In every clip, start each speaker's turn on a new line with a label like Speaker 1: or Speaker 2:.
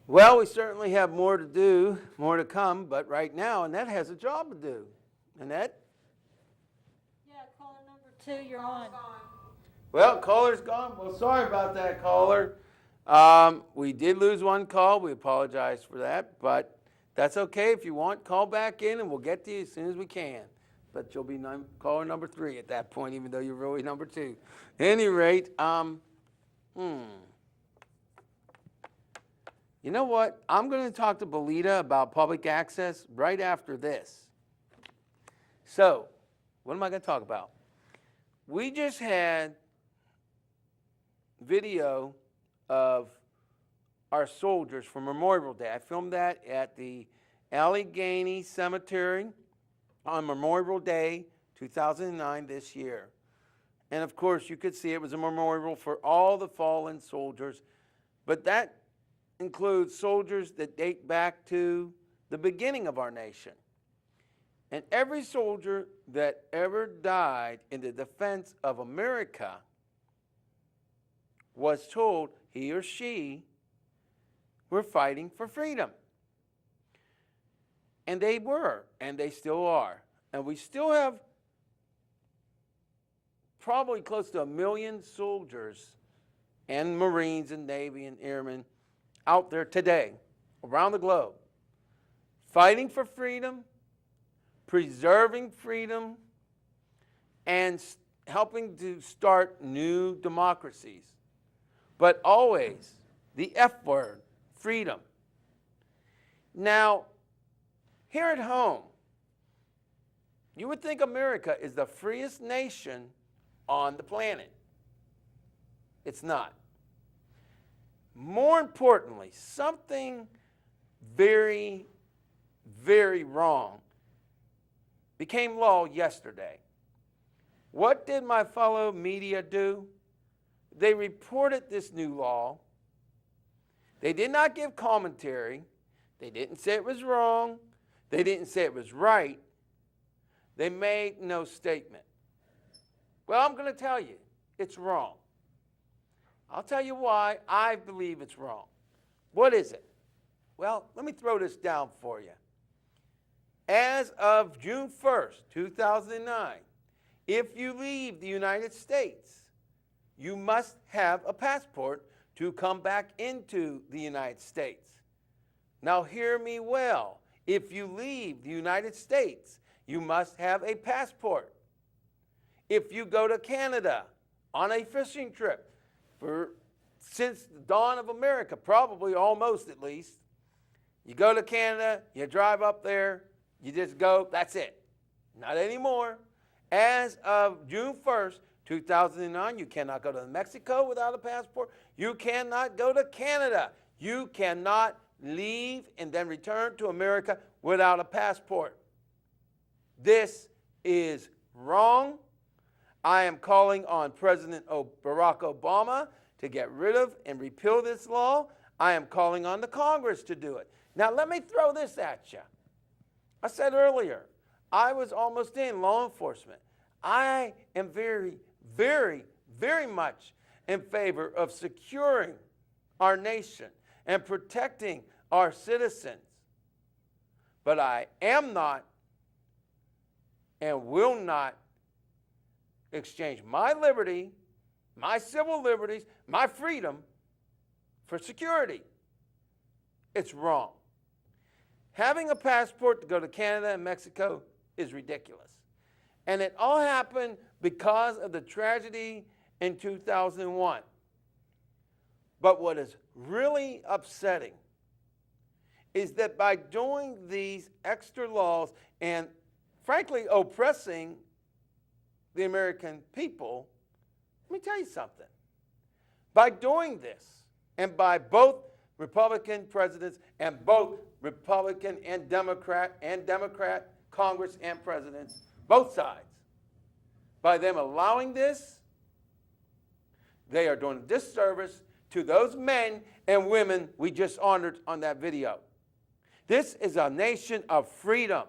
Speaker 1: Well, we certainly have more to do, more to come, but right now, Annette has a job to do. Annette?
Speaker 2: Yeah, caller number 2, you're on.
Speaker 1: Well, caller's gone. Well, sorry about that, caller. We did lose one call. We apologize for that, but that's okay. If you want, call back in and we'll get to you as soon as we can. But you'll be caller number 3 at that point, even though you're really number 2. At any rate, you know what? I'm going to talk to Bilita about public access right after this. So, what am I going to talk about? We just had video of our soldiers for Memorial Day. I filmed that at the Allegheny Cemetery on Memorial Day 2009 this year. And of course, you could see it was a memorial for all the fallen soldiers, but that includes soldiers that date back to the beginning of our nation. And every soldier that ever died in the defense of America was told he or she were fighting for freedom. And they were, and they still are. And we still have probably close to 1 million soldiers and Marines and Navy and Airmen out there today, around the globe, fighting for freedom, preserving freedom, and helping to start new democracies. But always the F word, freedom. Now, here at home, you would think America is the freest nation on the planet. It's not. More importantly, something very, very wrong became law yesterday. What did my fellow media do? They reported this new law. They did not give commentary. They didn't say it was wrong. They didn't say it was right. They made no statement. Well, I'm going to tell you, it's wrong. I'll tell you why I believe it's wrong. What is it? Well, let me throw this down for you. As of June 1st, 2009, if you leave the United States, you must have a passport to come back into the United States. Now hear me well. If you leave the United States, you must have a passport. If you go to Canada on a fishing trip, since the dawn of America, probably almost at least, you go to Canada, you drive up there, you just go, that's it. Not anymore. As of June 1st, 2009, you cannot go to Mexico without a passport. You cannot go to Canada. You cannot leave and then return to America without a passport. This is wrong. I am calling on President Barack Obama to get rid of and repeal this law. I am calling on the Congress to do it. Now, let me throw this at you. I said earlier, I was almost in law enforcement. I am very, very, very much in favor of securing our nation and protecting our citizens. But I am not and will not exchange my liberty, my civil liberties, my freedom for security. It's wrong. Having a passport to go to Canada and Mexico is ridiculous. And it all happened because of the tragedy in 2001. But what is really upsetting is that by doing these extra laws and frankly oppressing the American people, let me tell you something. By doing this, and by both Republican presidents and both Republican and Democrat Congress and presidents, both sides, by them allowing this, they are doing a disservice to those men and women we just honored on that video. This is a nation of freedom.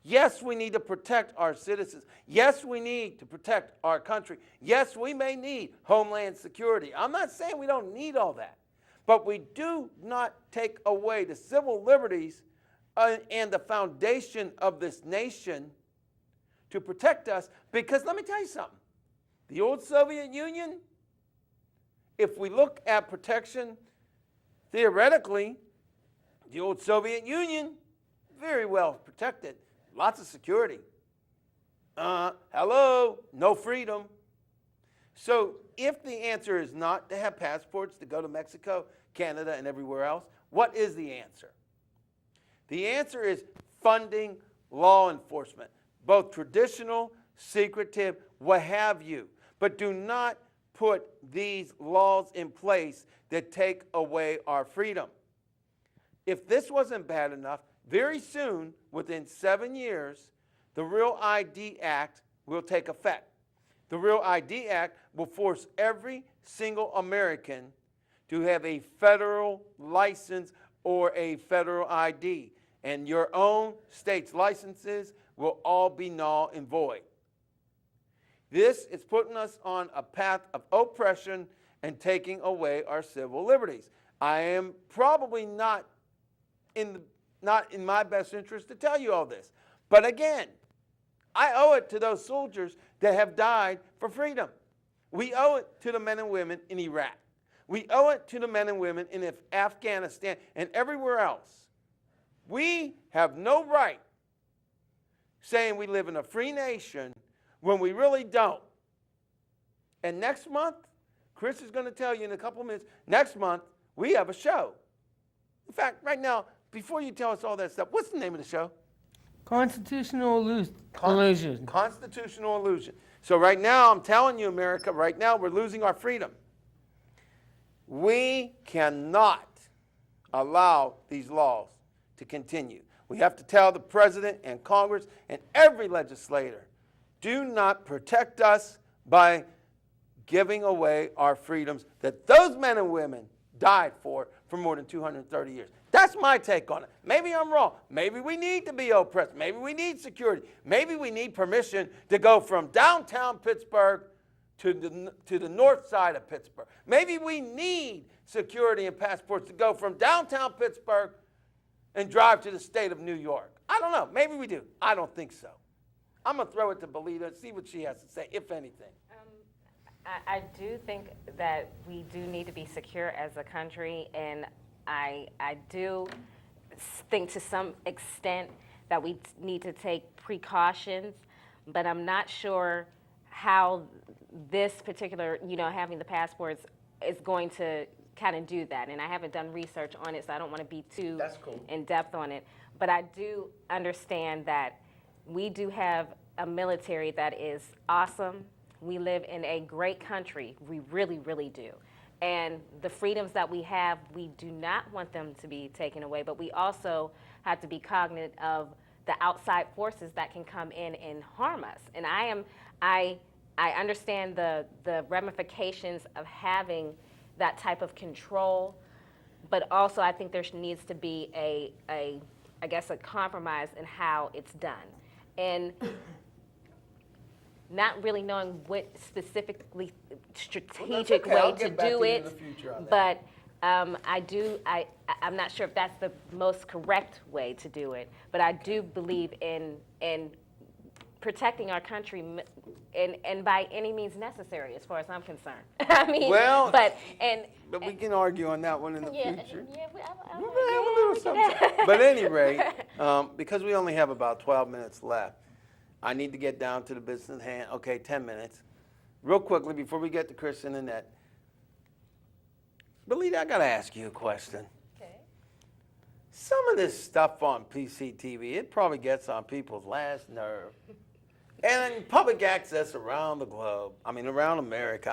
Speaker 1: Yes, we need to protect our citizens. Yes, we need to protect our country. Yes, we may need homeland security. I'm not saying we don't need all that. But we do not take away the civil liberties and the foundation of this nation to protect us. Because let me tell you something. The old Soviet Union, if we look at protection, theoretically, the old Soviet Union, very well protected. Lots of security. Hello, no freedom. So if the answer is not to have passports to go to Mexico, Canada, and everywhere else, what is the answer? The answer is funding law enforcement, both traditional, secretive, what have you. But do not put these laws in place that take away our freedom. If this wasn't bad enough, very soon, within 7 years, the Real ID Act will take effect. The Real ID Act will force every single American to have a federal license or a federal ID. And your own state's licenses will all be null and void. This is putting us on a path of oppression and taking away our civil liberties. I am probably not in my best interest to tell you all this. But again, I owe it to those soldiers that have died for freedom. We owe it to the men and women in Iraq. We owe it to the men and women in Afghanistan and everywhere else. We have no right saying we live in a free nation when we really don't. And next month, Chris is going to tell you in a couple of minutes, next month, we have a show. In fact, right now, before you tell us all that stuff, what's the name of the show?
Speaker 3: Constitutional illusion.
Speaker 1: Constitutional illusion. So right now, I'm telling you, America, right now we're losing our freedom. We cannot allow these laws to continue. We have to tell the president and Congress and every legislator, do not protect us by giving away our freedoms that those men and women died for more than 230 years. That's my take on it. Maybe I'm wrong. Maybe we need to be oppressed. Maybe we need security. Maybe we need permission to go from downtown Pittsburgh to the north side of Pittsburgh. Maybe we need security and passports to go from downtown Pittsburgh and drive to the state of New York. I don't know. Maybe we do. I don't think so. I'm going to throw it to Bilita and see what she has to say, if anything.
Speaker 4: I do think that we do need to be secure as a country, and I do think to some extent that we need to take precautions, but I'm not sure how this particular, having the passports is going to kind of do that. And I haven't done research on it, so I don't want to be too in depth on it. But I do understand that we do have a military that is awesome. We live in a great country. We really, really do. And the freedoms that we have, we do not want them to be taken away, but we also have to be cognizant of the outside forces that can come in and harm us. And I understand the ramifications of having that type of control, but also I think there needs to be a compromise in how it's done. And not really knowing what specifically strategic way to do it, but I'm not sure if that's the most correct way to do it, but I do believe in protecting our country and by any means necessary, as far as I'm concerned. I mean,
Speaker 1: but we can argue on that one in the future.
Speaker 4: Yeah,
Speaker 1: We're gonna have a little something. But at any rate, because we only have about 12 minutes left, I need to get down to the business at hand. Okay, 10 minutes. Real quickly, before we get to Chris and Annette. Bilita, I got to ask you a question.
Speaker 4: Okay.
Speaker 1: Some of this stuff on PCTV, it probably gets on people's last nerve. And in public access around the globe, around America.